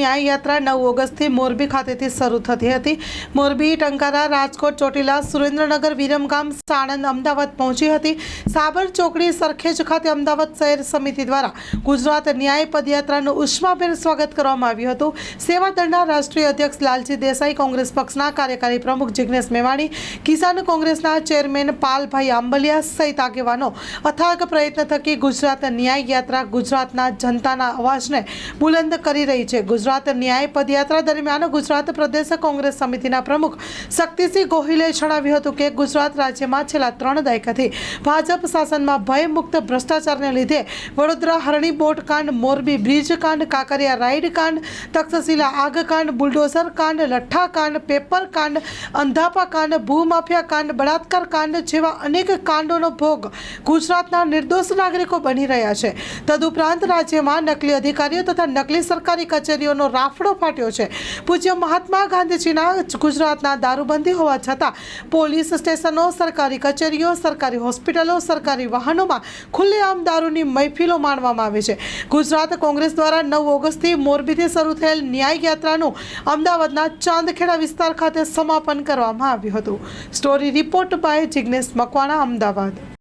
ન્યાય યાત્રા 9 ઓગસ્ટથી મોરબી ખાતેથી શરૂ થતી હતી। મોરબી, ટંકારા, રાજકોટ, ચોટીલા, સુરેન્દ્રનગર, વિરમગામ, સાણંદ, અમદાવાદ પહોંચી હતી। સાબર ચોકડી, સરખેજ ખાતે અમદાવાદ શહેર સમિતિ દ્વારા ગુજરાત ન્યાય પદયાત્રાનું ઉષ્માભેર સ્વાગત કરવામાં આવ્યું હતું। સેવાદળના રાષ્ટ્રીય અધ્યક્ષ લાલજી દેસાઈ, કોંગ્રેસ પક્ષના કાર્યકારી પ્રમુખ જિગ્નેશ મેવાણી, કિસાન કોંગ્રેસના ચેરમેન પાલભાઈ આંબલિયા સહિત આગેવાનો અથાગ પ્રયત્ન થકી ગુજરાત ન્યાય યાત્રા ગુજરાતના જનતાના અવાજને બુલંદ કરી રહી છે। ગુજરાત ન્યાય પદયાત્રા દરમિયાન ગુજરાત પ્રદેશ કોંગ્રેસ સમિતિના પ્રમુખ શક્તિસિંહ ગોહિલે જણાવ્યું હતું કે ગુજરાત રાજ્યમાં છેલ્લા 3 દાયકાથી ભાજપ શાસનમાં ભયમુક્ત ભ્રષ્ટાચારને લીધે વડોદરા હરણી બોટ કાંડ, મોરબી બ્રિજ કાંડ, કાંકરિયા રાઈડ કાંડ, તક્ષશિલા આગ કાંડ, બુલડોઝર કાંડ, લઠ્ઠા કાંડ, પેપર કાંડ, અંધાપા કાંડ, ભૂમાફિયા કાંડ, બળાત્કાર કાંડ જેવા અનેક કાંડોનો ભોગ ગુજરાતના નિર્દોષ નાગરિકો બની રહ્યા છે। તદુપરાંત રાજ્યમાં નકલી અધિકારીઓ તથા નકલી સરકારી કચેરીઓનો રાફડો ફાટ્યો છે। પૂજ્ય મહાત્મા ગાંધીજીના ગુજરાતના દારૂબંધી હોવા છતાં પોલીસ સ્ટેશનો, સરકારી કચેરીઓ, સરકારી હોસ્પિટલો, સરકારી વાહનોમાં ખુલ્લેઆમ દારૂની મહેફિલો માણવામાં આવે છે। ગુજરાત કોંગ્રેસ દ્વારા 9 ઓગસ્ટથી મોરબીથી શરૂ થયેલ ન્યાય યાત્રાનું અમદાવાદના ચાંદખેડા વિસ્તાર ખાતે સમાપન કરવામાં આવ્યું હતું। Story report by Jignesh Makwana, Ahmedabad.